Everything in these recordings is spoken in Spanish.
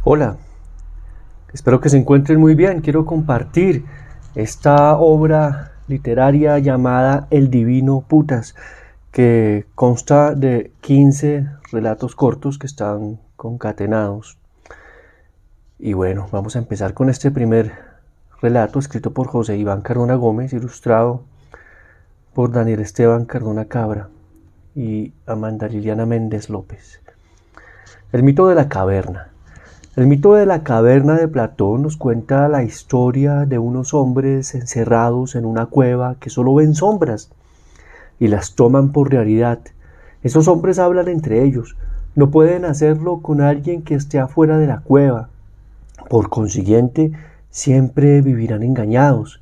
Hola, espero que se encuentren muy bien. Quiero compartir esta obra literaria llamada El Divino Putas, que consta de 15 relatos cortos que están concatenados. Y bueno, vamos a empezar con este primer relato escrito por José Iván Cardona Gómez, ilustrado por Daniel Esteban Cardona Cabra y Amanda Liliana Méndez López. El mito de la caverna. El mito de la caverna de Platón nos cuenta la historia de unos hombres encerrados en una cueva que solo ven sombras y las toman por realidad. Esos hombres hablan entre ellos, no pueden hacerlo con alguien que esté afuera de la cueva. Por consiguiente, siempre vivirán engañados.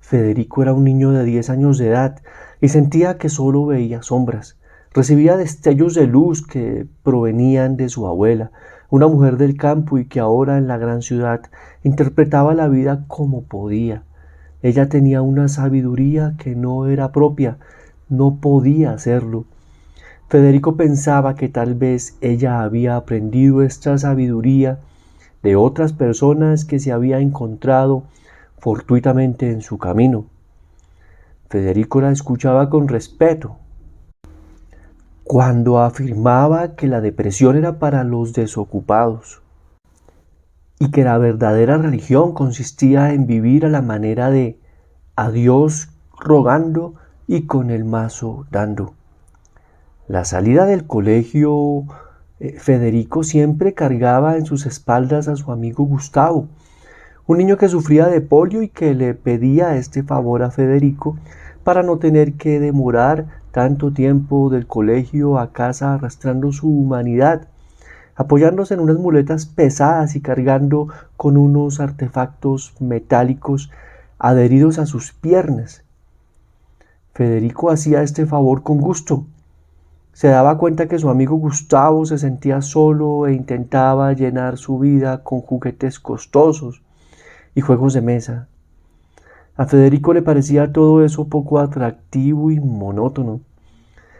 Federico era un niño de 10 años de edad y sentía que solo veía sombras. Recibía destellos de luz que provenían de su abuela, una mujer del campo y que ahora en la gran ciudad interpretaba la vida como podía. Ella tenía una sabiduría que no era propia, no podía hacerlo. Federico pensaba que tal vez ella había aprendido esta sabiduría de otras personas que se había encontrado fortuitamente en su camino. Federico la escuchaba con respeto cuando afirmaba que la depresión era para los desocupados y que la verdadera religión consistía en vivir a la manera de a Dios rogando y con el mazo dando. La salida del colegio, Federico siempre cargaba en sus espaldas a su amigo Gustavo, un niño que sufría de polio y que le pedía este favor a Federico para no tener que demorar tanto tiempo del colegio a casa arrastrando su humanidad, apoyándose en unas muletas pesadas y cargando con unos artefactos metálicos adheridos a sus piernas. Federico hacía este favor con gusto. Se daba cuenta que su amigo Gustavo se sentía solo e intentaba llenar su vida con juguetes costosos y juegos de mesa. A Federico le parecía todo eso poco atractivo y monótono.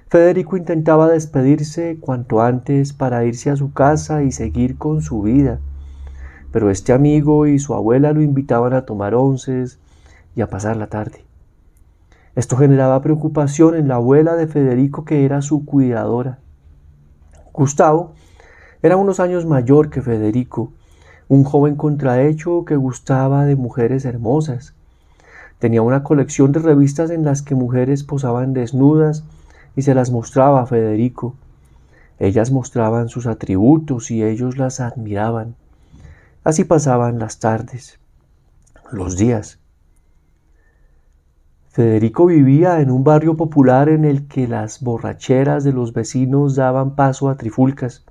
Federico intentaba despedirse cuanto antes para irse a su casa y seguir con su vida, pero este amigo y su abuela lo invitaban a tomar onces y a pasar la tarde. Esto generaba preocupación en la abuela de Federico, que era su cuidadora. Gustavo era unos años mayor que Federico, un joven contrahecho que gustaba de mujeres hermosas. Tenía una colección de revistas en las que mujeres posaban desnudas y se las mostraba a Federico. Ellas mostraban sus atributos y ellos las admiraban. Así pasaban las tardes, los días. Federico vivía en un barrio popular en el que las borracheras de los vecinos daban paso a trifulcas.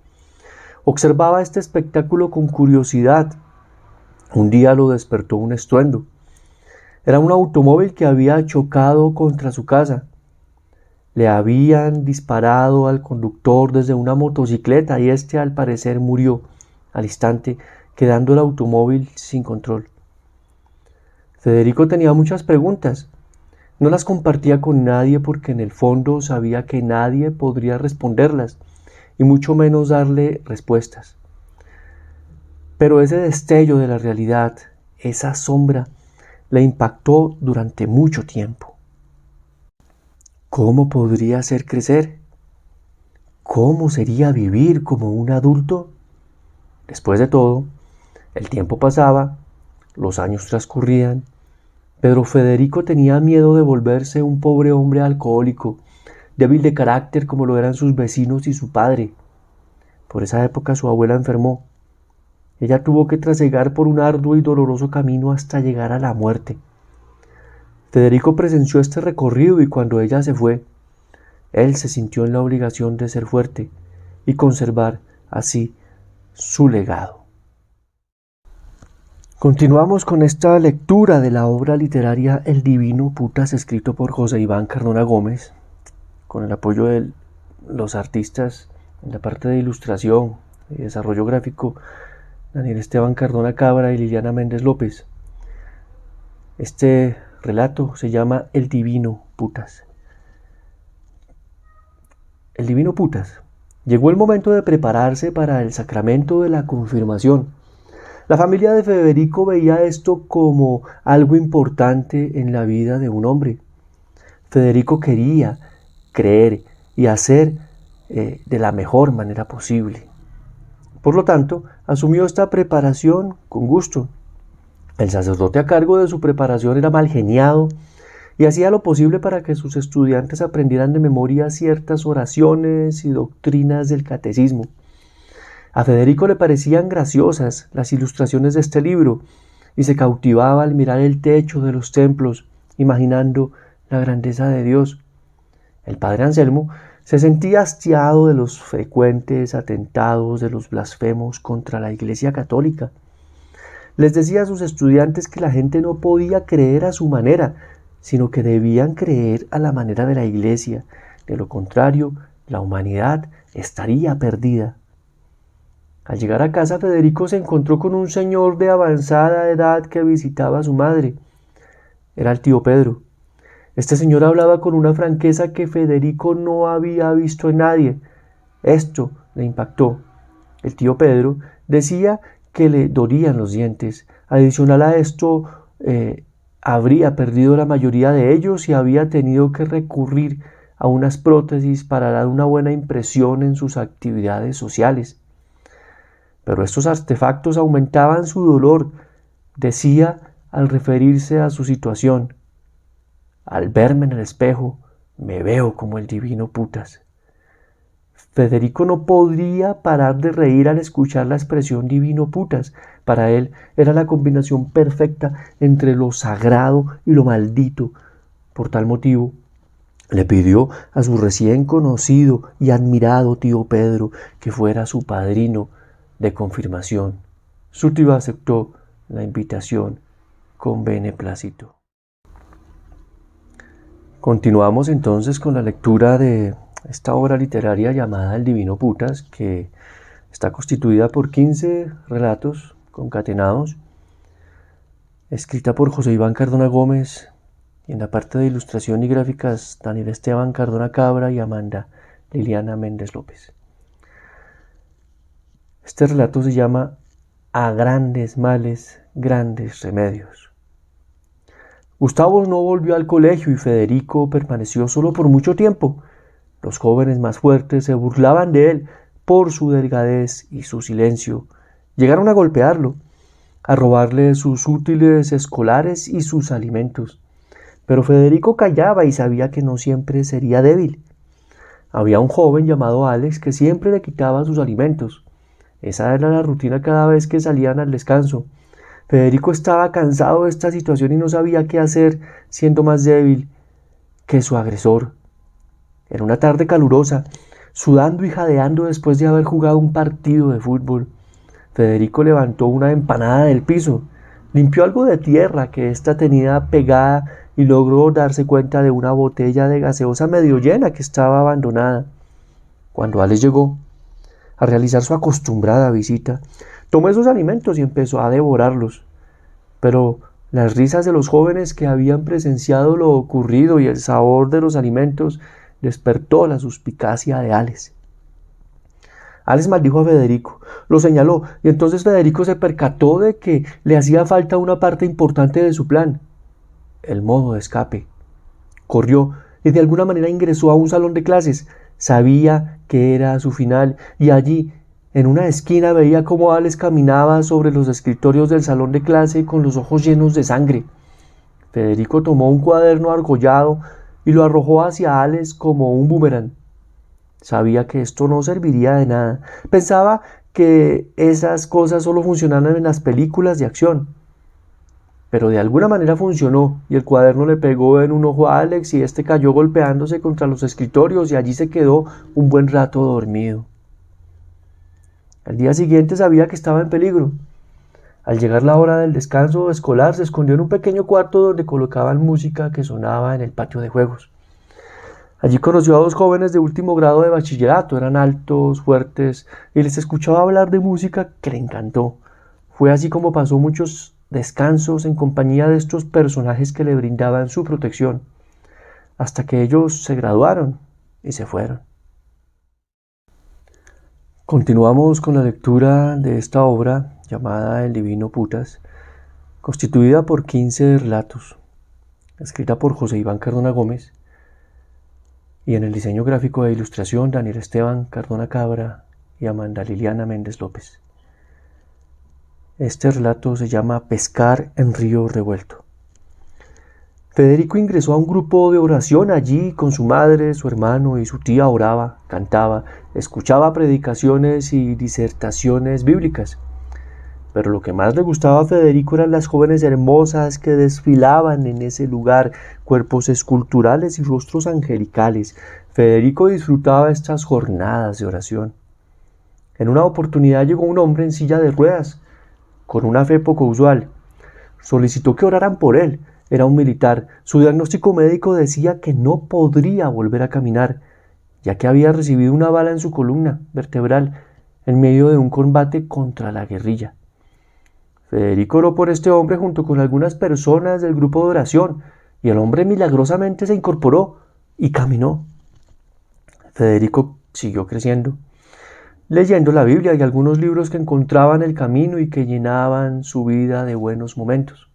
Observaba este espectáculo con curiosidad. Un día lo despertó un estruendo. Era un automóvil que había chocado contra su casa. Le habían disparado al conductor desde una motocicleta y este al parecer murió al instante, quedando el automóvil sin control. Federico tenía muchas preguntas. No las compartía con nadie porque en el fondo sabía que nadie podría responderlas y mucho menos darle respuestas. Pero ese destello de la realidad, esa sombra, le impactó durante mucho tiempo. ¿Cómo podría ser crecer? ¿Cómo sería vivir como un adulto? Después de todo, el tiempo pasaba, los años transcurrían, pero Federico tenía miedo de volverse un pobre hombre alcohólico, débil de carácter como lo eran sus vecinos y su padre. Por esa época su abuela enfermó. Ella tuvo que trasegar por un arduo y doloroso camino hasta llegar a la muerte. Federico presenció este recorrido y cuando ella se fue, él se sintió en la obligación de ser fuerte y conservar así su legado. Continuamos con esta lectura de la obra literaria El Divino Putas, escrito por José Iván Cardona Gómez, con el apoyo de los artistas en la parte de ilustración y desarrollo gráfico, Daniel Esteban Cardona Cabra y Liliana Méndez López. Este relato se llama El Divino Putas. El Divino Putas Llegó el momento de prepararse para el sacramento de la confirmación. La familia de Federico veía esto como algo importante en la vida de un hombre. Federico quería creer y hacer de la mejor manera posible. Por lo tanto, asumió esta preparación con gusto. El sacerdote a cargo de su preparación era mal geniado y hacía lo posible para que sus estudiantes aprendieran de memoria ciertas oraciones y doctrinas del catecismo. A Federico le parecían graciosas las ilustraciones de este libro y se cautivaba al mirar el techo de los templos, imaginando la grandeza de Dios. El padre Anselmo se sentía hastiado de los frecuentes atentados de los blasfemos contra la Iglesia católica. Les decía a sus estudiantes que la gente no podía creer a su manera, sino que debían creer a la manera de la Iglesia. De lo contrario, la humanidad estaría perdida. Al llegar a casa, Federico se encontró con un señor de avanzada edad que visitaba a su madre. Era el tío Pedro. Este señor hablaba con una franqueza que Federico no había visto en nadie. Esto le impactó. El tío Pedro decía que le dolían los dientes. Adicional a esto, habría perdido la mayoría de ellos y había tenido que recurrir a unas prótesis para dar una buena impresión en sus actividades sociales. Pero estos artefactos aumentaban su dolor, decía al referirse a su situación. Al verme en el espejo, me veo como el divino putas. Federico no podría parar de reír al escuchar la expresión divino putas. Para él era la combinación perfecta entre lo sagrado y lo maldito. Por tal motivo, le pidió a su recién conocido y admirado tío Pedro que fuera su padrino de confirmación. Su tío aceptó la invitación con beneplácito. Continuamos entonces con la lectura de esta obra literaria llamada El Divino Putas, que está constituida por 15 relatos concatenados, escrita por José Iván Cardona Gómez, y en la parte de ilustración y gráficas Daniel Esteban Cardona Cabra y Amanda Liliana Méndez López. Este relato se llama A grandes males, grandes remedios. Gustavo no volvió al colegio y Federico permaneció solo por mucho tiempo. Los jóvenes más fuertes se burlaban de él por su delgadez y su silencio. Llegaron a golpearlo, a robarle sus útiles escolares y sus alimentos. Pero Federico callaba y sabía que no siempre sería débil. Había un joven llamado Alex que siempre le quitaba sus alimentos. Esa era la rutina cada vez que salían al descanso. Federico estaba cansado de esta situación y no sabía qué hacer, siendo más débil que su agresor. Era una tarde calurosa, sudando y jadeando después de haber jugado un partido de fútbol. Federico levantó una empanada del piso, limpió algo de tierra que ésta tenía pegada y logró darse cuenta de una botella de gaseosa medio llena que estaba abandonada. Cuando Alex llegó a realizar su acostumbrada visita, tomó esos alimentos y empezó a devorarlos. Pero las risas de los jóvenes que habían presenciado lo ocurrido y el sabor de los alimentos despertó la suspicacia de Alex. Alex maldijo a Federico, lo señaló, y entonces Federico se percató de que le hacía falta una parte importante de su plan: el modo de escape. Corrió y de alguna manera ingresó a un salón de clases. Sabía que era su final y allí, en una esquina, veía cómo Alex caminaba sobre los escritorios del salón de clase con los ojos llenos de sangre. Federico tomó un cuaderno argollado y lo arrojó hacia Alex como un boomerang. Sabía que esto no serviría de nada. Pensaba que esas cosas solo funcionaban en las películas de acción. Pero de alguna manera funcionó y el cuaderno le pegó en un ojo a Alex y este cayó golpeándose contra los escritorios y allí se quedó un buen rato dormido. Al día siguiente sabía que estaba en peligro. Al llegar la hora del descanso escolar, se escondió en un pequeño cuarto donde colocaban música que sonaba en el patio de juegos. Allí conoció a dos jóvenes de último grado de bachillerato. Eran altos, fuertes, y les escuchaba hablar de música que le encantó. Fue así como pasó muchos descansos en compañía de estos personajes que le brindaban su protección, hasta que ellos se graduaron y se fueron. Continuamos con la lectura de esta obra llamada El Divino Putas, constituida por 15 relatos, escrita por José Iván Cardona Gómez, y en el diseño gráfico e ilustración Daniel Esteban Cardona Cabra y Amanda Liliana Méndez López. Este relato se llama Pescar en río revuelto. Federico ingresó a un grupo de oración allí con su madre, su hermano y su tía. Oraba, cantaba, escuchaba predicaciones y disertaciones bíblicas. Pero lo que más le gustaba a Federico eran las jóvenes hermosas que desfilaban en ese lugar, cuerpos esculturales y rostros angelicales. Federico disfrutaba estas jornadas de oración. En una oportunidad llegó un hombre en silla de ruedas, con una fe poco usual. Solicitó que oraran por él. Era un militar. Su diagnóstico médico decía que no podría volver a caminar, ya que había recibido una bala en su columna vertebral en medio de un combate contra la guerrilla. Federico oró por este hombre junto con algunas personas del grupo de oración, y el hombre milagrosamente se incorporó y caminó. Federico siguió creciendo, leyendo la Biblia y algunos libros que encontraba en el camino y que llenaban su vida de buenos momentos.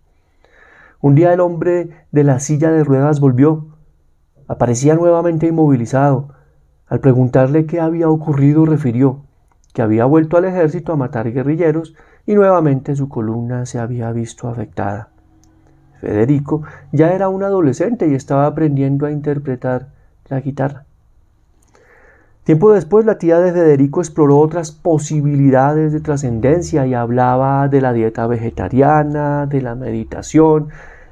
Un día el hombre de la silla de ruedas volvió. Aparecía nuevamente inmovilizado. Al preguntarle qué había ocurrido, refirió que había vuelto al ejército a matar guerrilleros y nuevamente su columna se había visto afectada. Federico ya era un adolescente y estaba aprendiendo a interpretar la guitarra. Tiempo después, la tía de Federico exploró otras posibilidades de trascendencia y hablaba de la dieta vegetariana, de la meditación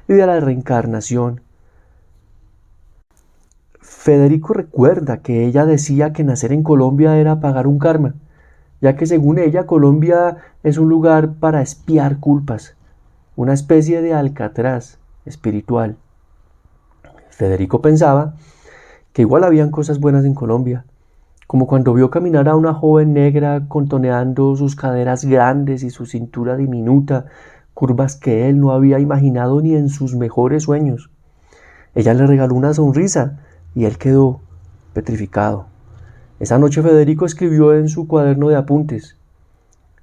y de la reencarnación. Federico recuerda que ella decía que nacer en Colombia era pagar un karma, ya que según ella Colombia es un lugar para expiar culpas, una especie de Alcatraz espiritual. Federico pensaba que igual habían cosas buenas en Colombia, como cuando vio caminar a una joven negra contoneando sus caderas grandes y su cintura diminuta, curvas que él no había imaginado ni en sus mejores sueños. Ella le regaló una sonrisa y él quedó petrificado. Esa noche Federico escribió en su cuaderno de apuntes: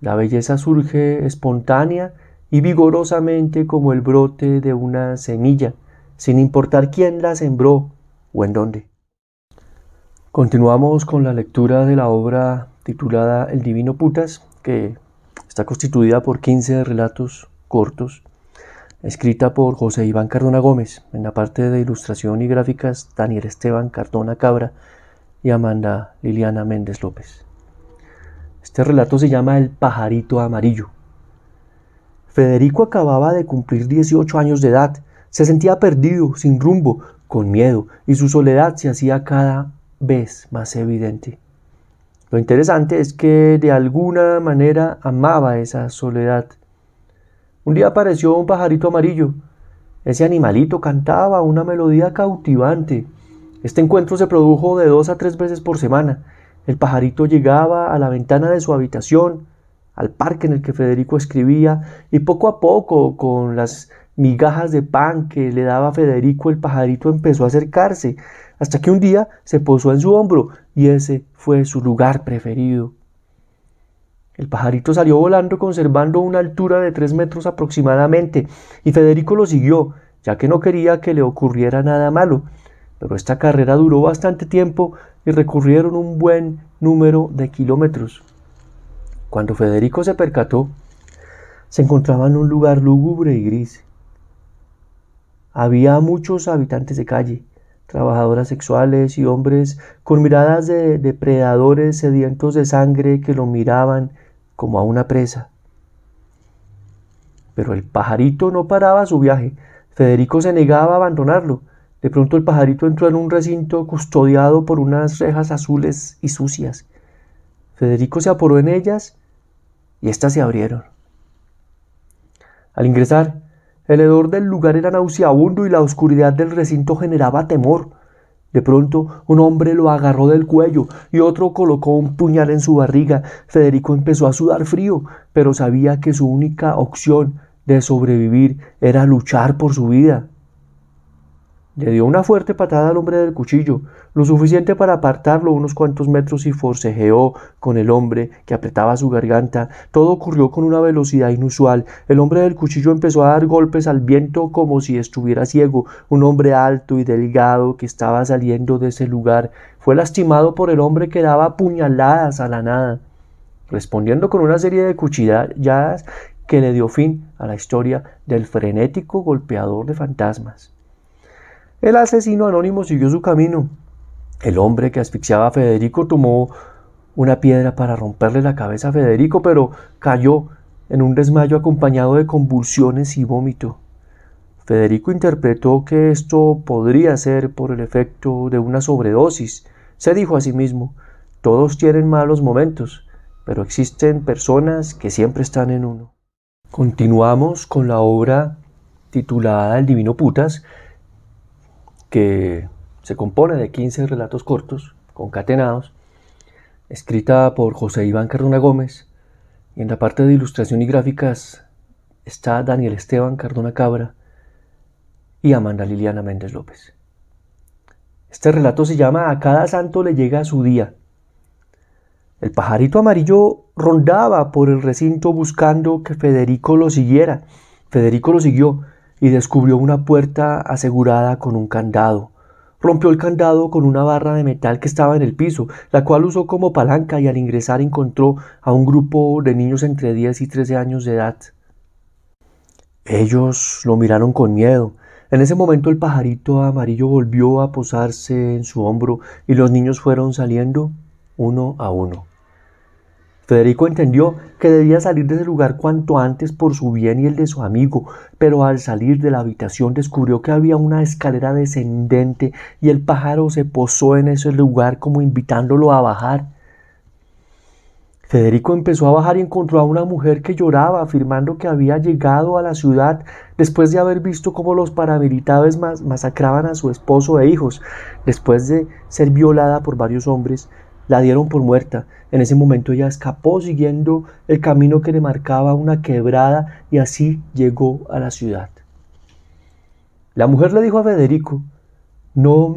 la belleza surge espontánea y vigorosamente como el brote de una semilla, sin importar quién la sembró o en dónde. Continuamos con la lectura de la obra titulada El Divino Putas, que está constituida por 15 relatos cortos, escrita por José Iván Cardona Gómez, en la parte de ilustración y gráficas Daniel Esteban Cardona Cabra y Amanda Liliana Méndez López. Este relato se llama El pajarito amarillo. Federico acababa de cumplir 18 años de edad. Se sentía perdido, sin rumbo, con miedo, y su soledad se hacía cada vez más evidente. Lo interesante es que de alguna manera amaba esa soledad. Un día apareció un pajarito amarillo. Ese animalito cantaba una melodía cautivante. Este encuentro se produjo de 2 a 3 veces por semana. El pajarito llegaba a la ventana de su habitación, al parque en el que Federico escribía, y poco a poco, con las migajas de pan que le daba Federico, el pajarito empezó a acercarse, hasta que un día se posó en su hombro, y ese fue su lugar preferido. El pajarito salió volando conservando una altura de 3 metros aproximadamente, y Federico lo siguió, ya que no quería que le ocurriera nada malo. Pero esta carrera duró bastante tiempo y recorrieron un buen número de kilómetros. Cuando Federico se percató, se encontraba en un lugar lúgubre y gris. Había muchos habitantes de calle, trabajadoras sexuales y hombres con miradas de depredadores sedientos de sangre que lo miraban como a una presa. Pero el pajarito no paraba su viaje. Federico se negaba a abandonarlo. De pronto el pajarito entró en un recinto custodiado por unas rejas azules y sucias. Federico se apoyó en ellas y éstas se abrieron. Al ingresar, el hedor del lugar era nauseabundo y la oscuridad del recinto generaba temor. De pronto, un hombre lo agarró del cuello y otro colocó un puñal en su barriga. Federico empezó a sudar frío, pero sabía que su única opción de sobrevivir era luchar por su vida. Le dio una fuerte patada al hombre del cuchillo, lo suficiente para apartarlo unos cuantos metros y forcejeó con el hombre que apretaba su garganta. Todo ocurrió con una velocidad inusual. El hombre del cuchillo empezó a dar golpes al viento como si estuviera ciego. Un hombre alto y delgado que estaba saliendo de ese lugar fue lastimado por el hombre que daba puñaladas a la nada, respondiendo con una serie de cuchilladas que le dio fin a la historia del frenético golpeador de fantasmas. El asesino anónimo siguió su camino. El hombre que asfixiaba a Federico tomó una piedra para romperle la cabeza a Federico, pero cayó en un desmayo acompañado de convulsiones y vómito. Federico interpretó que esto podría ser por el efecto de una sobredosis. Se dijo a sí mismo: todos tienen malos momentos, pero existen personas que siempre están en uno. Continuamos con la obra titulada El Divino Putas, que se compone de 15 relatos cortos, concatenados, escrita por José Iván Cardona Gómez, y en la parte de ilustración y gráficas está Daniel Esteban Cardona Cabra y Amanda Liliana Méndez López. Este relato se llama A cada santo le llega su día. El pajarito amarillo rondaba por el recinto buscando que Federico lo siguiera. Federico lo siguió y descubrió una puerta asegurada con un candado. Rompió el candado con una barra de metal que estaba en el piso, la cual usó como palanca, y al ingresar encontró a un grupo de niños entre 10 y 13 años de edad. Ellos lo miraron con miedo. En ese momento el pajarito amarillo volvió a posarse en su hombro y los niños fueron saliendo uno a uno. Federico entendió que debía salir de ese lugar cuanto antes por su bien y el de su amigo, pero al salir de la habitación descubrió que había una escalera descendente y el pájaro se posó en ese lugar como invitándolo a bajar. Federico empezó a bajar y encontró a una mujer que lloraba, afirmando que había llegado a la ciudad después de haber visto cómo los paramilitares masacraban a su esposo e hijos. Después de ser violada por varios hombres, la dieron por muerta. En ese momento ella escapó siguiendo el camino que le marcaba una quebrada y así llegó a la ciudad. La mujer le dijo a Federico: no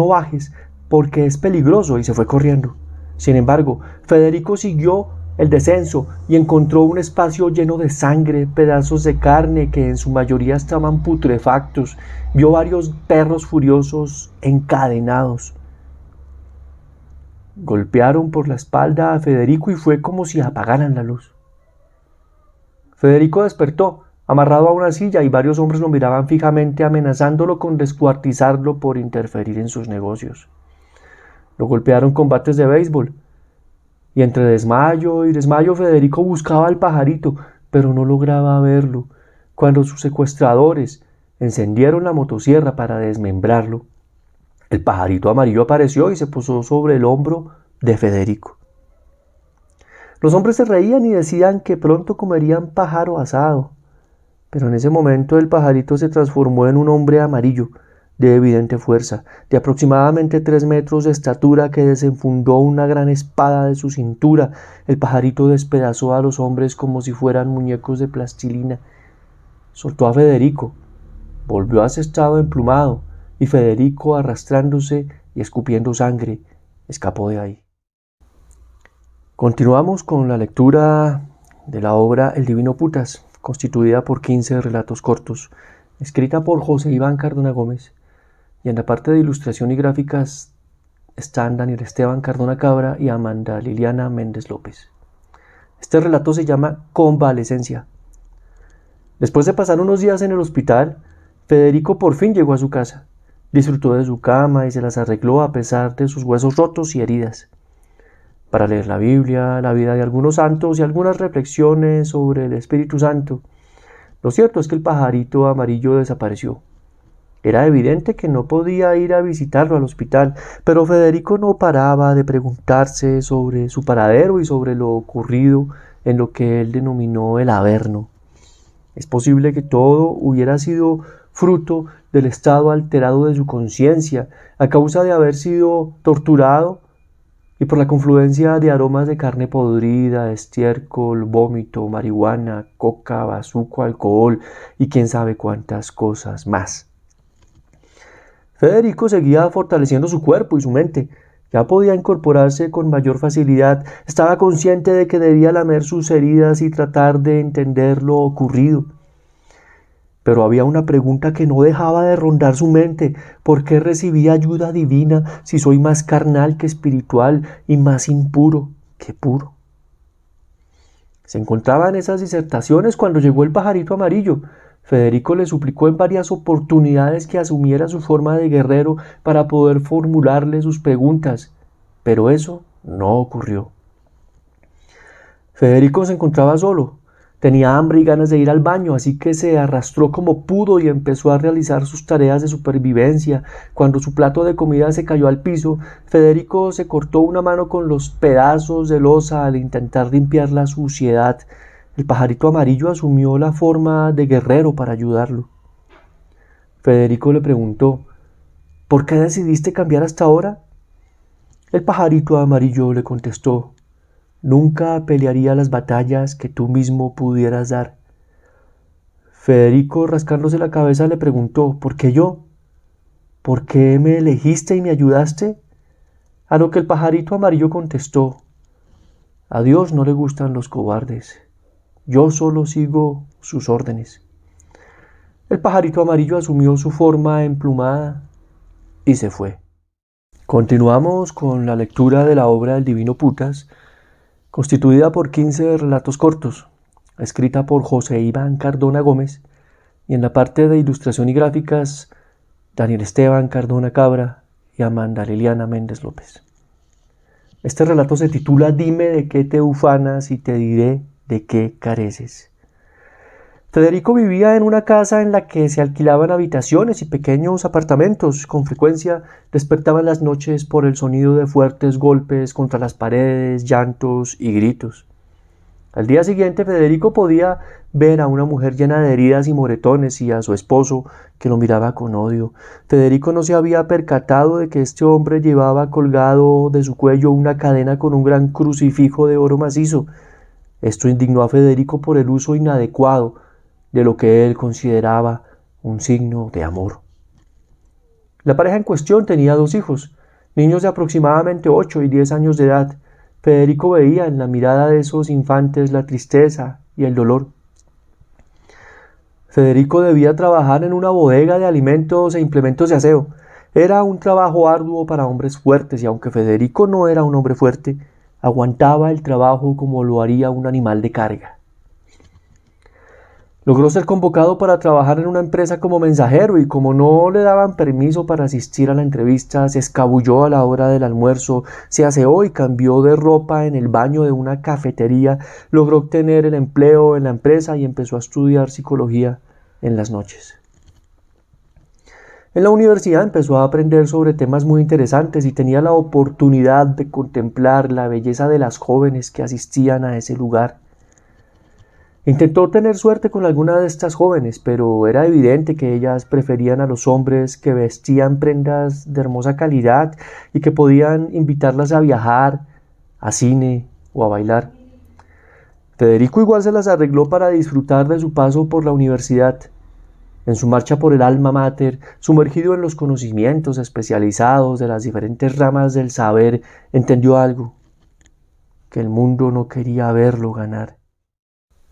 bajes porque es peligroso, y se fue corriendo. Sin embargo, Federico siguió el descenso y encontró un espacio lleno de sangre, pedazos de carne que en su mayoría estaban putrefactos. Vio varios perros furiosos encadenados. Golpearon por la espalda a Federico y fue como si apagaran la luz. Federico despertó, amarrado a una silla, y varios hombres lo miraban fijamente, amenazándolo con descuartizarlo por interferir en sus negocios. Lo golpearon con bates de béisbol, y entre desmayo y desmayo Federico buscaba al pajarito, pero no lograba verlo. Cuando sus secuestradores encendieron la motosierra para desmembrarlo, el pajarito amarillo apareció y se posó sobre el hombro de Federico. Los hombres se reían y decían que pronto comerían pájaro asado, pero en ese momento el pajarito se transformó en un hombre amarillo, de evidente fuerza, de aproximadamente 3 metros de estatura, que desenfundó una gran espada de su cintura. El pajarito despedazó a los hombres como si fueran muñecos de plastilina. Soltó a Federico, volvió a ese estado emplumado, y Federico, arrastrándose y escupiendo sangre, escapó de ahí. Continuamos con la lectura de la obra El Divino Putas, constituida por 15 relatos cortos, escrita por José Iván Cardona Gómez, y en la parte de ilustración y gráficas están Daniel Esteban Cardona Cabra y Amanda Liliana Méndez López. Este relato se llama Convalecencia. Después de pasar unos días en el hospital, Federico por fin llegó a su casa. Disfrutó de su cama y se las arregló a pesar de sus huesos rotos y heridas, para leer la Biblia, la vida de algunos santos y algunas reflexiones sobre el Espíritu Santo. Lo cierto es que el pajarito amarillo desapareció. Era evidente que no podía ir a visitarlo al hospital, pero Federico no paraba de preguntarse sobre su paradero y sobre lo ocurrido en lo que él denominó el Averno. Es posible que todo hubiera sido fruto del estado alterado de su conciencia, a causa de haber sido torturado y por la confluencia de aromas de carne podrida, estiércol, vómito, marihuana, coca, bazuco, alcohol y quién sabe cuántas cosas más. Federico seguía fortaleciendo su cuerpo y su mente. Ya podía incorporarse con mayor facilidad. Estaba consciente de que debía lamer sus heridas y tratar de entender lo ocurrido. Pero había una pregunta que no dejaba de rondar su mente. ¿Por qué recibí ayuda divina si soy más carnal que espiritual y más impuro que puro? Se encontraba en esas disertaciones cuando llegó el pajarito amarillo. Federico le suplicó en varias oportunidades que asumiera su forma de guerrero para poder formularle sus preguntas, pero eso no ocurrió. Federico se encontraba solo. Tenía hambre y ganas de ir al baño, así que se arrastró como pudo y empezó a realizar sus tareas de supervivencia. Cuando su plato de comida se cayó al piso, Federico se cortó una mano con los pedazos de losa al intentar limpiar la suciedad. El pajarito amarillo asumió la forma de guerrero para ayudarlo. Federico le preguntó: ¿por qué decidiste cambiar hasta ahora? El pajarito amarillo le contestó: nunca pelearía las batallas que tú mismo pudieras dar. Federico, rascándose la cabeza, le preguntó: ¿por qué yo? ¿Por qué me elegiste y me ayudaste? A lo que el pajarito amarillo contestó: a Dios no le gustan los cobardes. Yo solo sigo sus órdenes. El pajarito amarillo asumió su forma emplumada y se fue. Continuamos con la lectura de la obra del Divino Putas, constituida por 15 relatos cortos, escrita por José Iván Cardona Gómez, y en la parte de ilustración y gráficas, Daniel Esteban Cardona Cabra y Amanda Liliana Méndez López. Este relato se titula Dime de qué te ufanas y te diré de qué careces. Federico vivía en una casa en la que se alquilaban habitaciones y pequeños apartamentos. Con frecuencia despertaba en las noches por el sonido de fuertes golpes contra las paredes, llantos y gritos. Al día siguiente, Federico podía ver a una mujer llena de heridas y moretones y a su esposo que lo miraba con odio. Federico no se había percatado de que este hombre llevaba colgado de su cuello una cadena con un gran crucifijo de oro macizo. Esto indignó a Federico por el uso inadecuado de lo que él consideraba un signo de amor. La pareja en cuestión tenía 2 hijos, niños de aproximadamente 8 y 10 años de edad. Federico veía en la mirada de esos infantes la tristeza y el dolor. Federico debía trabajar en una bodega de alimentos e implementos de aseo. Era un trabajo arduo para hombres fuertes y aunque Federico no era un hombre fuerte, aguantaba el trabajo como lo haría un animal de carga. Logró ser convocado para trabajar en una empresa como mensajero y como no le daban permiso para asistir a la entrevista, se escabulló a la hora del almuerzo, se aseó y cambió de ropa en el baño de una cafetería, logró obtener el empleo en la empresa y empezó a estudiar psicología en las noches. En la universidad empezó a aprender sobre temas muy interesantes y tenía la oportunidad de contemplar la belleza de las jóvenes que asistían a ese lugar. Intentó tener suerte con alguna de estas jóvenes, pero era evidente que ellas preferían a los hombres que vestían prendas de hermosa calidad y que podían invitarlas a viajar, a cine o a bailar. Federico igual se las arregló para disfrutar de su paso por la universidad. En su marcha por el alma mater, sumergido en los conocimientos especializados de las diferentes ramas del saber, entendió algo: que el mundo no quería verlo ganar.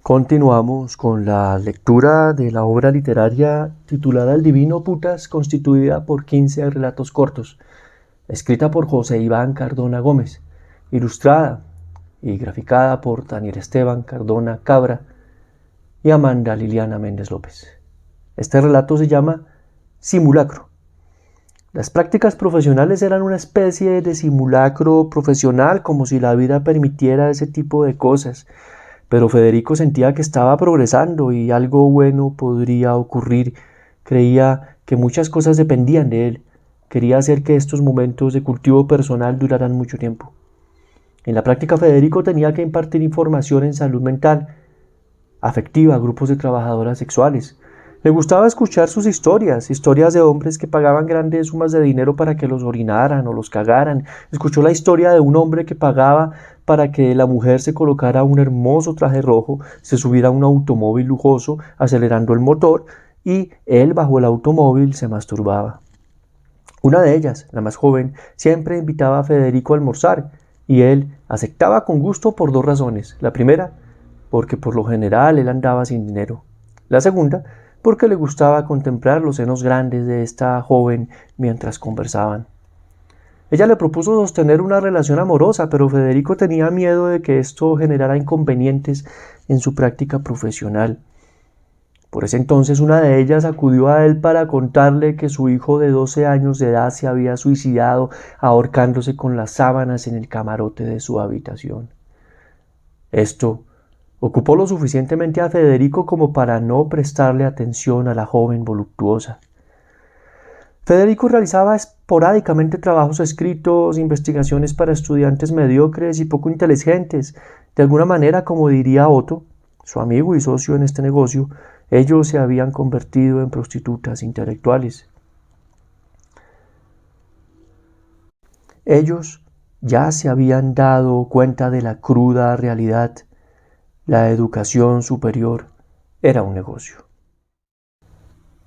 Continuamos con la lectura de la obra literaria titulada El Divino Putas, constituida por 15 relatos cortos, escrita por José Iván Cardona Gómez, ilustrada y graficada por Daniel Esteban Cardona Cabra y Amanda Liliana Méndez López. Este relato se llama Simulacro. Las prácticas profesionales eran una especie de simulacro profesional, como si la vida permitiera ese tipo de cosas. Pero Federico sentía que estaba progresando y algo bueno podría ocurrir. Creía que muchas cosas dependían de él. Quería hacer que estos momentos de cultivo personal duraran mucho tiempo. En la práctica, Federico tenía que impartir información en salud mental, afectiva a grupos de trabajadoras sexuales. Le gustaba escuchar sus historias de hombres que pagaban grandes sumas de dinero para que los orinaran o los cagaran. Escuchó la historia de un hombre que pagaba para que la mujer se colocara un hermoso traje rojo, se subiera a un automóvil lujoso, acelerando el motor, y él bajo el automóvil se masturbaba. Una de ellas, la más joven, siempre invitaba a Federico a almorzar, y él aceptaba con gusto por dos razones. La primera, porque por lo general él andaba sin dinero. La segunda, porque le gustaba contemplar los senos grandes de esta joven mientras conversaban. Ella le propuso sostener una relación amorosa, pero Federico tenía miedo de que esto generara inconvenientes en su práctica profesional. Por ese entonces una de ellas acudió a él para contarle que su hijo de 12 años de edad se había suicidado ahorcándose con las sábanas en el camarote de su habitación. Esto ocupó lo suficientemente a Federico como para no prestarle atención a la joven voluptuosa. Federico realizaba esporádicamente trabajos escritos, investigaciones para estudiantes mediocres y poco inteligentes. De alguna manera, como diría Otto, su amigo y socio en este negocio, ellos se habían convertido en prostitutas intelectuales. Ellos ya se habían dado cuenta de la cruda realidad. La educación superior era un negocio.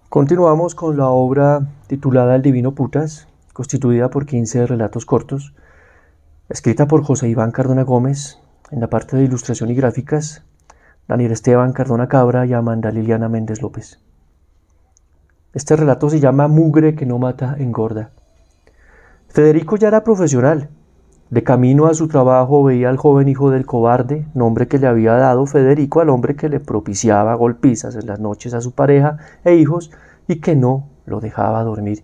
Continuamos con la obra titulada El Divino Putas, constituida por 15 relatos cortos, escrita por José Iván Cardona Gómez, en la parte de ilustración y gráficas, Daniel Esteban Cardona Cabra y Amanda Liliana Méndez López. Este relato se llama Mugre que no mata engorda. Federico ya era profesional. De camino a su trabajo veía al joven hijo del cobarde, nombre que le había dado Federico al hombre que le propiciaba golpizas en las noches a su pareja e hijos y que no lo dejaba dormir.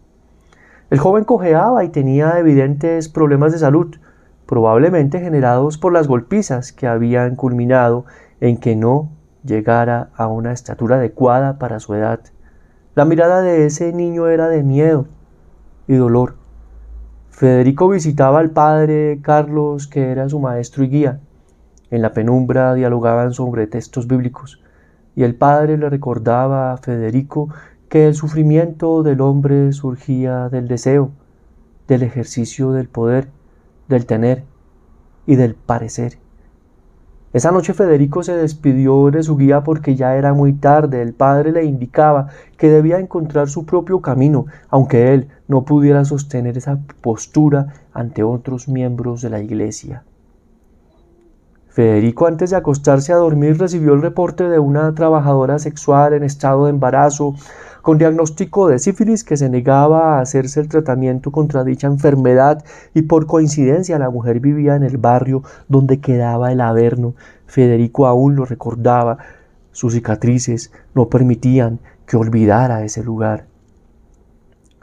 El joven cojeaba y tenía evidentes problemas de salud, probablemente generados por las golpizas que habían culminado en que no llegara a una estatura adecuada para su edad. La mirada de ese niño era de miedo y dolor. Federico visitaba al padre Carlos, que era su maestro y guía. En la penumbra dialogaban sobre textos bíblicos, y el padre le recordaba a Federico que el sufrimiento del hombre surgía del deseo, del ejercicio del poder, del tener y del parecer. Esa noche Federico se despidió de su guía porque ya era muy tarde. El padre le indicaba que debía encontrar su propio camino, aunque él no pudiera sostener esa postura ante otros miembros de la iglesia. Federico, antes de acostarse a dormir, recibió el reporte de una trabajadora sexual en estado de embarazo con diagnóstico de sífilis que se negaba a hacerse el tratamiento contra dicha enfermedad, y por coincidencia la mujer vivía en el barrio donde quedaba el Averno. Federico aún lo recordaba. Sus cicatrices no permitían que olvidara ese lugar.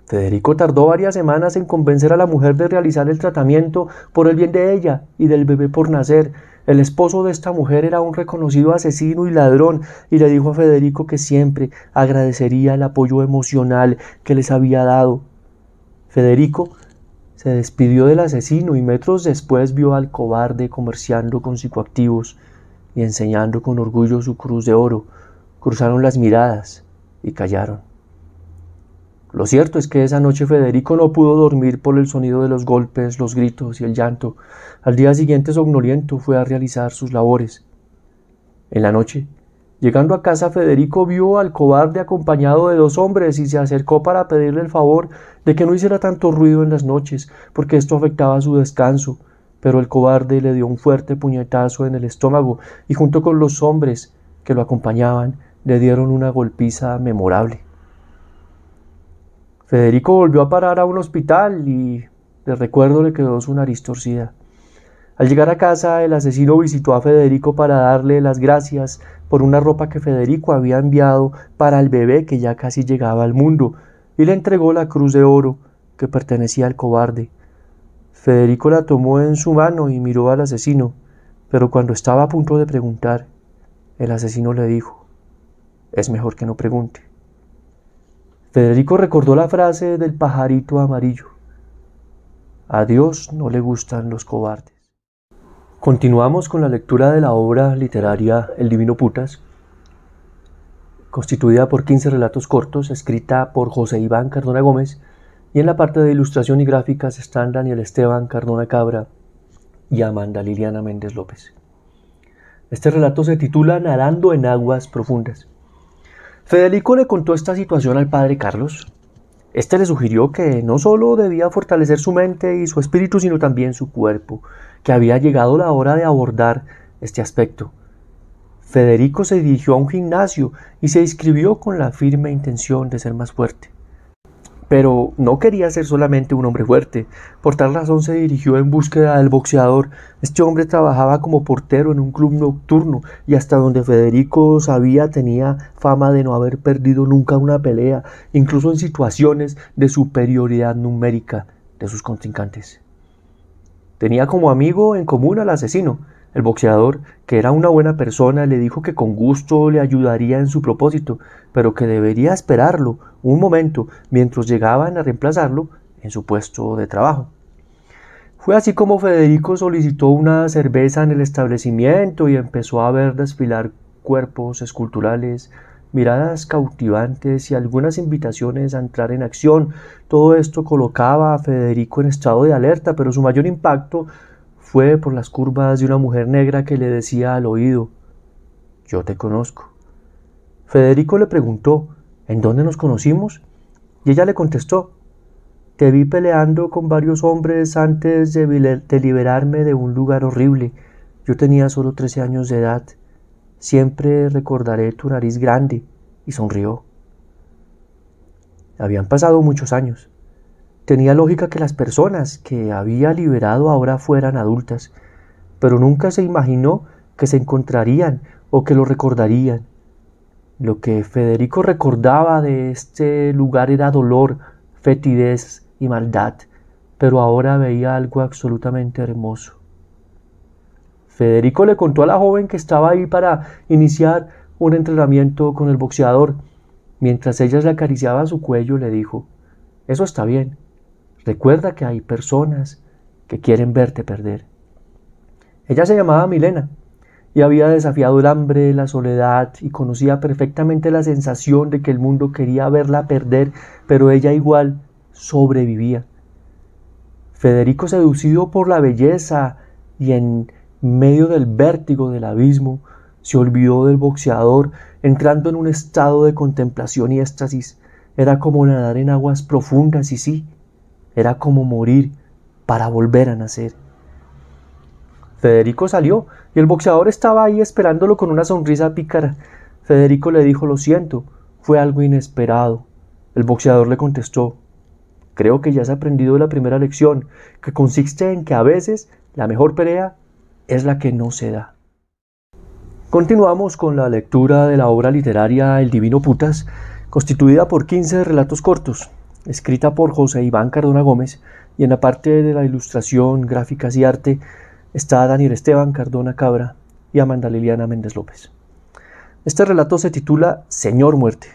Federico tardó varias semanas en convencer a la mujer de realizar el tratamiento por el bien de ella y del bebé por nacer. El esposo de esta mujer era un reconocido asesino y ladrón, y le dijo a Federico que siempre agradecería el apoyo emocional que les había dado. Federico se despidió del asesino y metros después vio al cobarde comerciando con psicoactivos y enseñando con orgullo su cruz de oro. Cruzaron las miradas y callaron. Lo cierto es que esa noche Federico no pudo dormir por el sonido de los golpes, los gritos y el llanto. Al día siguiente, somnoliento, fue a realizar sus labores. En la noche, llegando a casa, Federico vio al cobarde acompañado de dos hombres y se acercó para pedirle el favor de que no hiciera tanto ruido en las noches, porque esto afectaba su descanso. Pero el cobarde le dio un fuerte puñetazo en el estómago y junto con los hombres que lo acompañaban le dieron una golpiza memorable. Federico volvió a parar a un hospital y de recuerdo le quedó su nariz torcida. Al llegar a casa, el asesino visitó a Federico para darle las gracias por una ropa que Federico había enviado para el bebé que ya casi llegaba al mundo, y le entregó la cruz de oro que pertenecía al cobarde. Federico la tomó en su mano y miró al asesino, pero cuando estaba a punto de preguntar, el asesino le dijo: «Es mejor que no pregunte». Federico recordó la frase del pajarito amarillo: «A Dios no le gustan los cobardes». Continuamos con la lectura de la obra literaria El Divino Putas, constituida por 15 relatos cortos, escrita por José Iván Cardona Gómez, y en la parte de ilustración y gráficas están Daniel Esteban Cardona Cabra y Amanda Liliana Méndez López. Este relato se titula Nadando en aguas profundas. Federico le contó esta situación al padre Carlos. Este le sugirió que no solo debía fortalecer su mente y su espíritu, sino también su cuerpo, que había llegado la hora de abordar este aspecto. Federico se dirigió a un gimnasio y se inscribió con la firme intención de ser más fuerte. Pero no quería ser solamente un hombre fuerte. Por tal razón se dirigió en búsqueda del boxeador. Este hombre trabajaba como portero en un club nocturno y hasta donde Federico sabía tenía fama de no haber perdido nunca una pelea, incluso en situaciones de superioridad numérica de sus contrincantes. Tenía como amigo en común al asesino. El boxeador, que era una buena persona, le dijo que con gusto le ayudaría en su propósito, pero que debería esperarlo un momento mientras llegaban a reemplazarlo en su puesto de trabajo. Fue así como Federico solicitó una cerveza en el establecimiento y empezó a ver desfilar cuerpos esculturales, miradas cautivantes y algunas invitaciones a entrar en acción. Todo esto colocaba a Federico en estado de alerta, pero su mayor impacto fue por las curvas de una mujer negra que le decía al oído: «Yo te conozco». Federico le preguntó: «¿En dónde nos conocimos?». Y ella le contestó: «Te vi peleando con varios hombres antes de liberarme de un lugar horrible. Yo tenía solo 13 años de edad. Siempre recordaré tu nariz grande». Y sonrió. Habían pasado muchos años. Tenía lógica que las personas que había liberado ahora fueran adultas, pero nunca se imaginó que se encontrarían o que lo recordarían. Lo que Federico recordaba de este lugar era dolor, fetidez y maldad, pero ahora veía algo absolutamente hermoso. Federico le contó a la joven que estaba ahí para iniciar un entrenamiento con el boxeador. Mientras ella le acariciaba su cuello, le dijo: «Eso está bien. Recuerda que hay personas que quieren verte perder». Ella se llamaba Milena y había desafiado el hambre, la soledad y conocía perfectamente la sensación de que el mundo quería verla perder, pero ella igual sobrevivía. Federico, seducido por la belleza y en medio del vértigo del abismo, se olvidó del boxeador, entrando en un estado de contemplación y éxtasis. Era como nadar en aguas profundas y sí, era como morir para volver a nacer. Federico salió y el boxeador estaba ahí esperándolo con una sonrisa pícara. Federico le dijo: «Lo siento, fue algo inesperado». El boxeador le contestó: «Creo que ya has aprendido la primera lección, que consiste en que a veces la mejor pelea es la que no se da». Continuamos con la lectura de la obra literaria El Divino Putas, constituida por 15 relatos cortos, escrita por José Iván Cardona Gómez, y en la parte de la ilustración, gráficas y arte está Daniel Esteban Cardona Cabra y Amanda Liliana Méndez López. Este relato se titula Señor Muerte.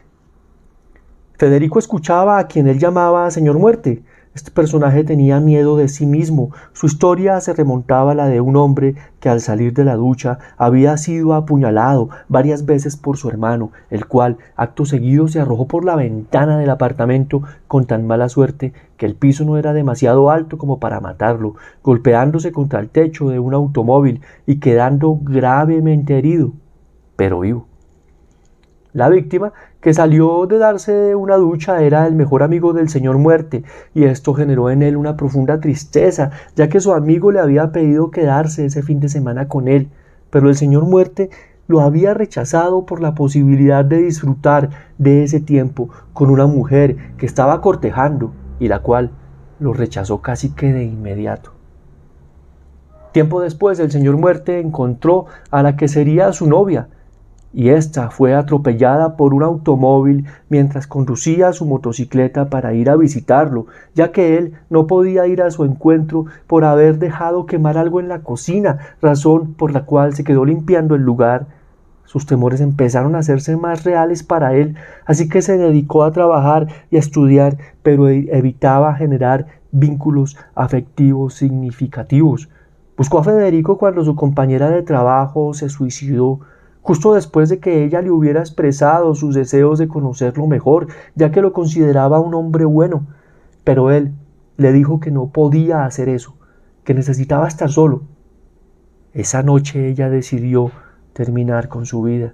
Federico escuchaba a quien él llamaba Señor Muerte. Este personaje tenía miedo de sí mismo. Su historia se remontaba a la de un hombre que al salir de la ducha había sido apuñalado varias veces por su hermano, el cual acto seguido se arrojó por la ventana del apartamento con tan mala suerte que el piso no era demasiado alto como para matarlo, golpeándose contra el techo de un automóvil y quedando gravemente herido, pero vivo. La víctima, que salió de darse una ducha, era el mejor amigo del señor Muerte, y esto generó en él una profunda tristeza, ya que su amigo le había pedido quedarse ese fin de semana con él, pero el señor Muerte lo había rechazado por la posibilidad de disfrutar de ese tiempo con una mujer que estaba cortejando y la cual lo rechazó casi que de inmediato. Tiempo después, el señor Muerte encontró a la que sería su novia, y ésta fue atropellada por un automóvil mientras conducía su motocicleta para ir a visitarlo, ya que él no podía ir a su encuentro por haber dejado quemar algo en la cocina, razón por la cual se quedó limpiando el lugar. Sus temores empezaron a hacerse más reales para él, así que se dedicó a trabajar y a estudiar, pero evitaba generar vínculos afectivos significativos. Buscó a Federico cuando su compañera de trabajo se suicidó, justo después de que ella le hubiera expresado sus deseos de conocerlo mejor, ya que lo consideraba un hombre bueno. Pero él le dijo que no podía hacer eso, que necesitaba estar solo. Esa noche ella decidió terminar con su vida.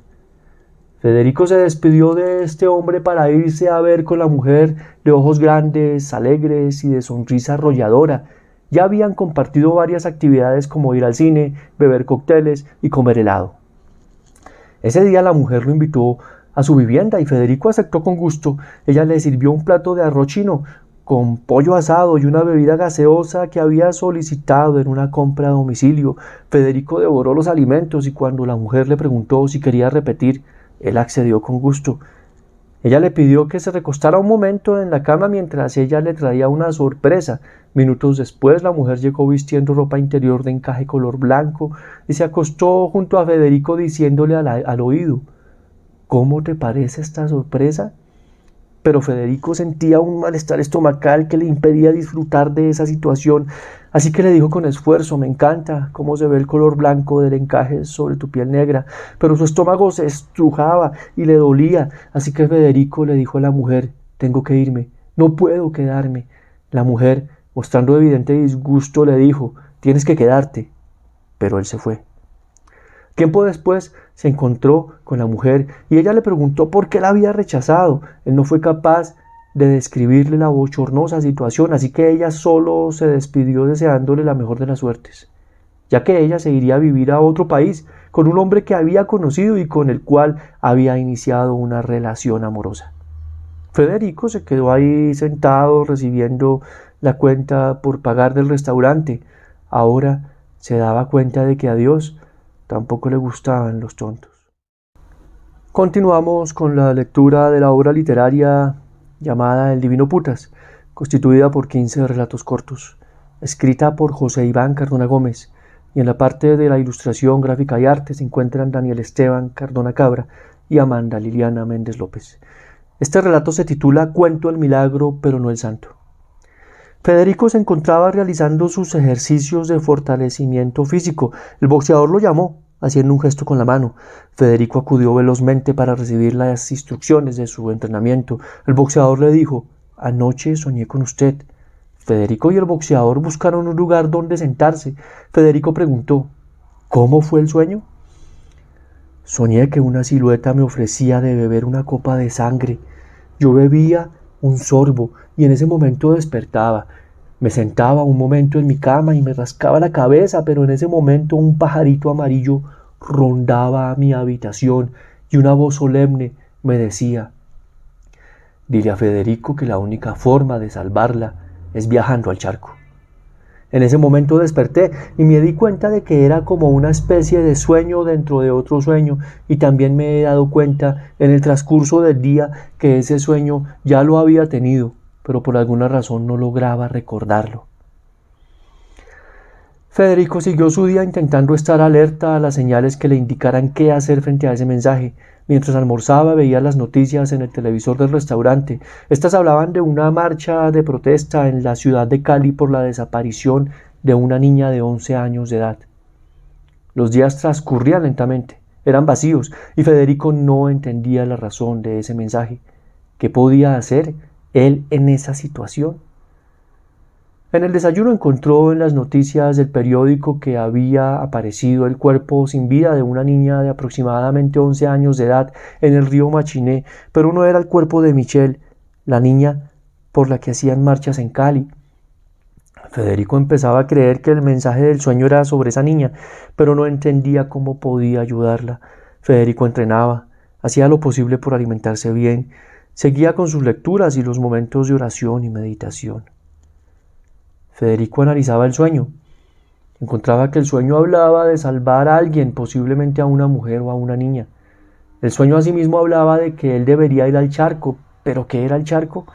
Federico se despidió de este hombre para irse a ver con la mujer de ojos grandes, alegres y de sonrisa arrolladora. Ya habían compartido varias actividades como ir al cine, beber cócteles y comer helado. Ese día la mujer lo invitó a su vivienda y Federico aceptó con gusto. Ella le sirvió un plato de arroz chino con pollo asado y una bebida gaseosa que había solicitado en una compra a domicilio. Federico devoró los alimentos y cuando la mujer le preguntó si quería repetir, él accedió con gusto. Ella le pidió que se recostara un momento en la cama mientras ella le traía una sorpresa. Minutos después la mujer llegó vistiendo ropa interior de encaje color blanco y se acostó junto a Federico diciéndole al oído: ¿Cómo te parece esta sorpresa? Pero Federico sentía un malestar estomacal que le impedía disfrutar de esa situación, así que le dijo con esfuerzo: me encanta cómo se ve el color blanco del encaje sobre tu piel negra, pero su estómago se estrujaba y le dolía, así que Federico le dijo a la mujer: tengo que irme, no puedo quedarme. La mujer, mostrando evidente disgusto, le dijo: tienes que quedarte, pero él se fue. Tiempo después se encontró con la mujer y ella le preguntó por qué la había rechazado. Él no fue capaz de describirle la bochornosa situación, así que ella solo se despidió deseándole la mejor de las suertes, ya que ella se iría a vivir a otro país con un hombre que había conocido y con el cual había iniciado una relación amorosa. Federico se quedó ahí sentado recibiendo la cuenta por pagar del restaurante. Ahora se daba cuenta de que a Dios tampoco le gustaban los tontos. Continuamos con la lectura de la obra literaria llamada El Divino Putas, constituida por 15 relatos cortos, escrita por José Iván Cardona Gómez, y en la parte de la ilustración gráfica y arte se encuentran Daniel Esteban Cardona Cabra y Amanda Liliana Méndez López. Este relato se titula Cuento el milagro, pero no el santo. Federico se encontraba realizando sus ejercicios de fortalecimiento físico. El boxeador lo llamó, haciendo un gesto con la mano. Federico acudió velozmente para recibir las instrucciones de su entrenamiento. El boxeador le dijo: anoche soñé con usted. Federico y el boxeador buscaron un lugar donde sentarse. Federico preguntó: ¿cómo fue el sueño? Soñé que una silueta me ofrecía de beber una copa de sangre. Yo bebía un sorbo y en ese momento despertaba. Me sentaba un momento en mi cama y me rascaba la cabeza, pero en ese momento un pajarito amarillo rondaba mi habitación y una voz solemne me decía: dile a Federico que la única forma de salvarla es viajando al charco. En ese momento desperté y me di cuenta de que era como una especie de sueño dentro de otro sueño, y también me he dado cuenta en el transcurso del día que ese sueño ya lo había tenido, pero por alguna razón no lograba recordarlo. Federico siguió su día intentando estar alerta a las señales que le indicaran qué hacer frente a ese mensaje. Mientras almorzaba veía las noticias en el televisor del restaurante. Estas hablaban de una marcha de protesta en la ciudad de Cali por la desaparición de una niña de 11 años de edad. Los días transcurrían lentamente, eran vacíos, y Federico no entendía la razón de ese mensaje. ¿Qué podía hacer él en esa situación? En el desayuno encontró en las noticias del periódico que había aparecido el cuerpo sin vida de una niña de aproximadamente 11 años de edad en el río Machiné, pero no era el cuerpo de Michelle, la niña por la que hacían marchas en Cali. Federico empezaba a creer que el mensaje del sueño era sobre esa niña, pero no entendía cómo podía ayudarla. Federico entrenaba, hacía lo posible por alimentarse bien, seguía con sus lecturas y los momentos de oración y meditación. Federico analizaba el sueño. Encontraba que el sueño hablaba de salvar a alguien, posiblemente a una mujer o a una niña. El sueño asimismo hablaba de que él debería ir al charco. ¿Pero qué era el charco?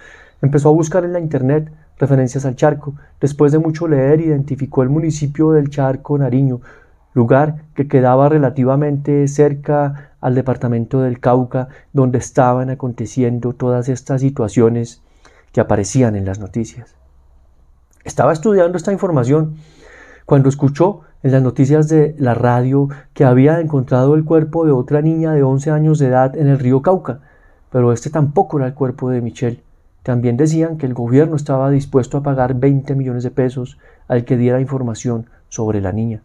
Empezó a buscar en la internet referencias al charco. Después de mucho leer, identificó el municipio del Charco Nariño, lugar que quedaba relativamente cerca al departamento del Cauca, donde estaban aconteciendo todas estas situaciones que aparecían en las noticias. Estaba estudiando esta información cuando escuchó en las noticias de la radio que había encontrado el cuerpo de otra niña de 11 años de edad en el río Cauca, pero este tampoco era el cuerpo de Michelle. También decían que el gobierno estaba dispuesto a pagar 20 millones de pesos al que diera información sobre la niña.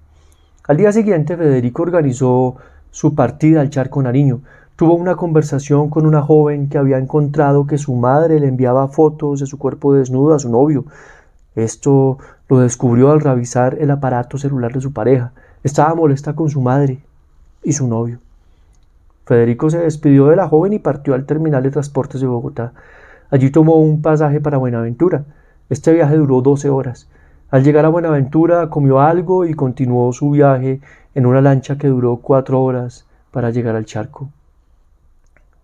Al día siguiente, Federico organizó su partida al Charco Nariño. Tuvo una conversación con una joven que había encontrado que su madre le enviaba fotos de su cuerpo desnudo a su novio. Esto lo descubrió al revisar el aparato celular de su pareja. Estaba molesta con su madre y su novio. Federico se despidió de la joven y partió al terminal de transportes de Bogotá. Allí tomó un pasaje para Buenaventura. Este viaje duró 12 horas. Al llegar a Buenaventura comió algo y continuó su viaje en una lancha que duró 4 horas para llegar al charco.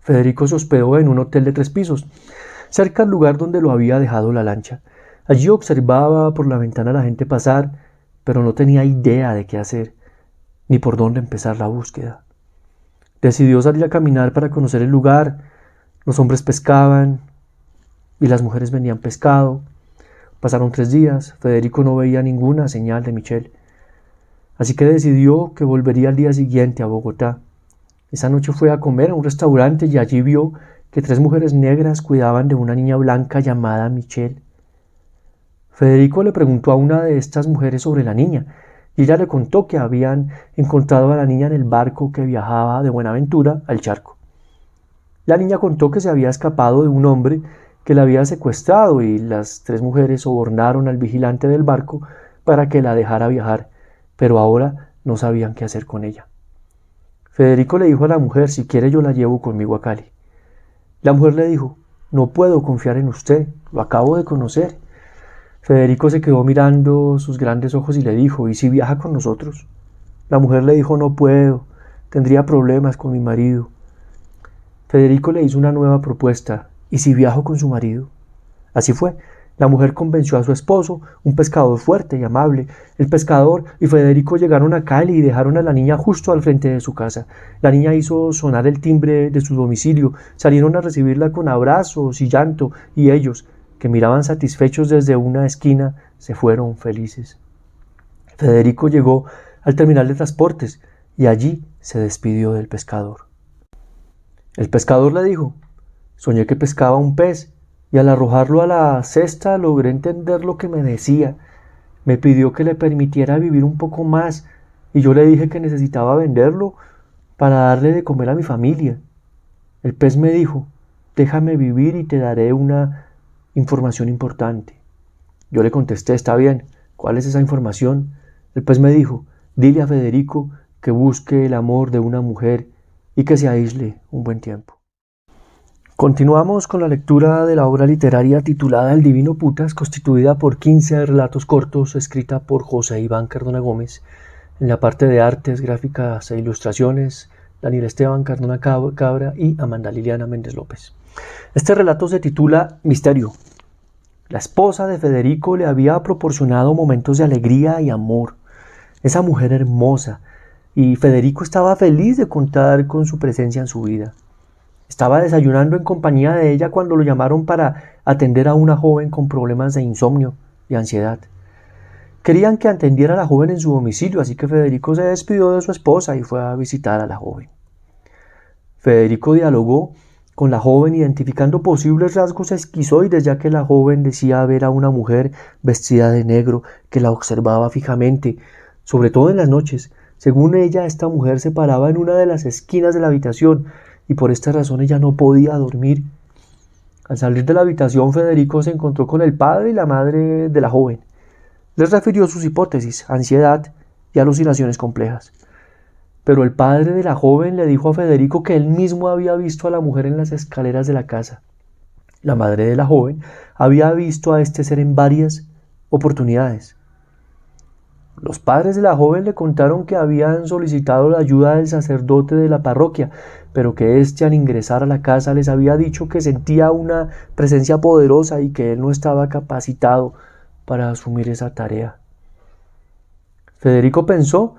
Federico se hospedó en un hotel de 3 pisos, cerca al lugar donde lo había dejado la lancha. Allí observaba por la ventana a la gente pasar, pero no tenía idea de qué hacer, ni por dónde empezar la búsqueda. Decidió salir a caminar para conocer el lugar. Los hombres pescaban y las mujeres vendían pescado. Pasaron 3 días, Federico no veía ninguna señal de Michelle. Así que decidió que volvería al día siguiente a Bogotá. Esa noche fue a comer a un restaurante y allí vio que 3 mujeres negras cuidaban de una niña blanca llamada Michelle. Federico le preguntó a una de estas mujeres sobre la niña y ella le contó que habían encontrado a la niña en el barco que viajaba de Buenaventura al charco. La niña contó que se había escapado de un hombre que la había secuestrado y las 3 mujeres sobornaron al vigilante del barco para que la dejara viajar, pero ahora no sabían qué hacer con ella. Federico le dijo a la mujer: si quiere yo la llevo conmigo a Cali. La mujer le dijo: no puedo confiar en usted, lo acabo de conocer. Federico se quedó mirando sus grandes ojos y le dijo: ¿y si viaja con nosotros? La mujer le dijo: no puedo, tendría problemas con mi marido. Federico le hizo una nueva propuesta: ¿y si viajo con su marido? Así fue. La mujer convenció a su esposo, un pescador fuerte y amable. El pescador y Federico llegaron a Cali y dejaron a la niña justo al frente de su casa. La niña hizo sonar el timbre de su domicilio. Salieron a recibirla con abrazos y llanto, y ellos, que miraban satisfechos desde una esquina, se fueron felices. Federico llegó al terminal de transportes y allí se despidió del pescador. El pescador le dijo: soñé que pescaba un pez y al arrojarlo a la cesta logré entender lo que me decía. Me pidió que le permitiera vivir un poco más y yo le dije que necesitaba venderlo para darle de comer a mi familia. El pez me dijo: déjame vivir y te daré una información importante. Yo le contesté: está bien, ¿cuál es esa información? El pez me dijo: dile a Federico que busque el amor de una mujer y que se aísle un buen tiempo. Continuamos con la lectura de la obra literaria titulada El Divino Putas, constituida por 15 relatos cortos, escrita por José Iván Cardona Gómez. En la parte de artes, gráficas e ilustraciones, Daniel Esteban Cardona Cabra y Amanda Liliana Méndez López. Este relato se titula Misterio. La esposa de Federico le había proporcionado momentos de alegría y amor. Esa mujer hermosa, y Federico estaba feliz de contar con su presencia en su vida. Estaba desayunando en compañía de ella cuando lo llamaron para atender a una joven con problemas de insomnio y ansiedad. Querían que atendiera a la joven en su domicilio, así que Federico se despidió de su esposa y fue a visitar a la joven. Federico dialogó con la joven identificando posibles rasgos esquizoides, ya que la joven decía ver a una mujer vestida de negro que la observaba fijamente, sobre todo en las noches. Según ella, esta mujer se paraba en una de las esquinas de la habitación y por esta razón ella no podía dormir. Al salir de la habitación, Federico se encontró con el padre y la madre de la joven. Les refirió sus hipótesis, ansiedad y alucinaciones complejas. Pero el padre de la joven le dijo a Federico que él mismo había visto a la mujer en las escaleras de la casa. La madre de la joven había visto a este ser en varias oportunidades. Los padres de la joven le contaron que habían solicitado la ayuda del sacerdote de la parroquia, pero que éste al ingresar a la casa les había dicho que sentía una presencia poderosa y que él no estaba capacitado para asumir esa tarea. Federico pensó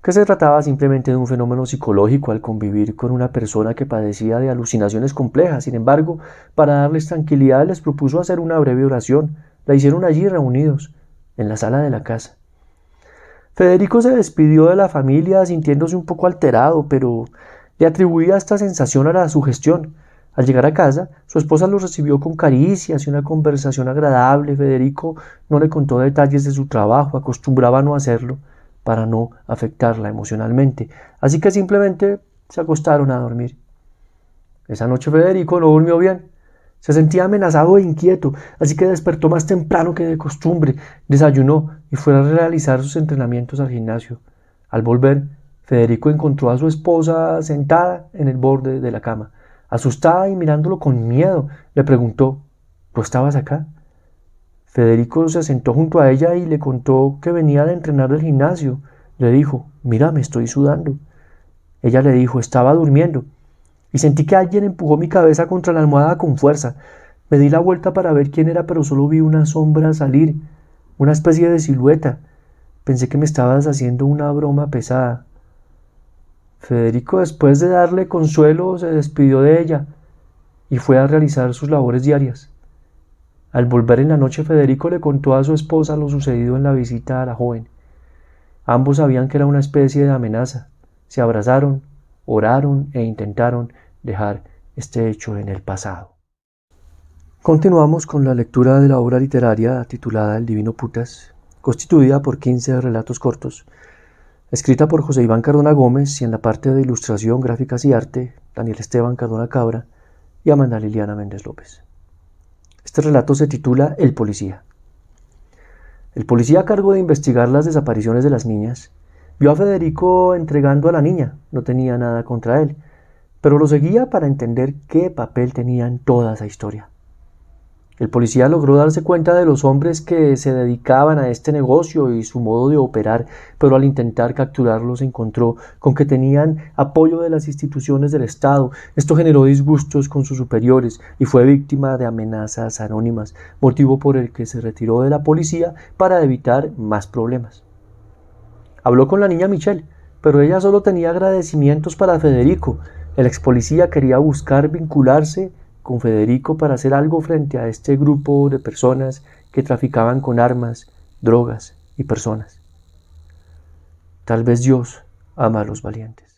que se trataba simplemente de un fenómeno psicológico al convivir con una persona que padecía de alucinaciones complejas. Sin embargo, para darles tranquilidad les propuso hacer una breve oración. La hicieron allí reunidos, en la sala de la casa. Federico se despidió de la familia sintiéndose un poco alterado, pero le atribuía esta sensación a la sugestión. Al llegar a casa, su esposa lo recibió con caricias y una conversación agradable. Federico no le contó detalles de su trabajo, acostumbraba a no hacerlo para no afectarla emocionalmente, así que simplemente se acostaron a dormir. Esa noche Federico no durmió bien. Se sentía amenazado e inquieto, así que despertó más temprano que de costumbre, desayunó y fue a realizar sus entrenamientos al gimnasio. Al volver, Federico encontró a su esposa sentada en el borde de la cama. Asustada y mirándolo con miedo, le preguntó: ¿Tú estabas acá? Federico se sentó junto a ella y le contó que venía de entrenar del gimnasio. Le dijo: mira, me estoy sudando. Ella le dijo: estaba durmiendo y sentí que alguien empujó mi cabeza contra la almohada con fuerza. Me di la vuelta para ver quién era, pero solo vi una sombra salir, una especie de silueta. Pensé que me estabas haciendo una broma pesada. Federico, después de darle consuelo, se despidió de ella y fue a realizar sus labores diarias. Al volver en la noche, Federico le contó a su esposa lo sucedido en la visita a la joven. Ambos sabían que era una especie de amenaza. Se abrazaron, oraron e intentaron dejar este hecho en el pasado. Continuamos con la lectura de la obra literaria titulada El Divino Putas, constituida por 15 relatos cortos, escrita por José Iván Cardona Gómez y en la parte de ilustración, gráficas y arte, Daniel Esteban Cardona Cabra y Amanda Liliana Méndez López. Este relato se titula El Policía. El policía a cargo de investigar las desapariciones de las niñas vio a Federico entregando a la niña. No tenía nada contra él, pero lo seguía para entender qué papel tenía en toda esa historia. El policía logró darse cuenta de los hombres que se dedicaban a este negocio y su modo de operar, pero al intentar capturarlos se encontró con que tenían apoyo de las instituciones del Estado. Esto generó disgustos con sus superiores y fue víctima de amenazas anónimas, motivo por el que se retiró de la policía para evitar más problemas. Habló con la niña Michelle, pero ella solo tenía agradecimientos para Federico. El ex policía quería buscar vincularse con Federico para hacer algo frente a este grupo de personas que traficaban con armas, drogas y personas. Tal vez Dios ama a los valientes.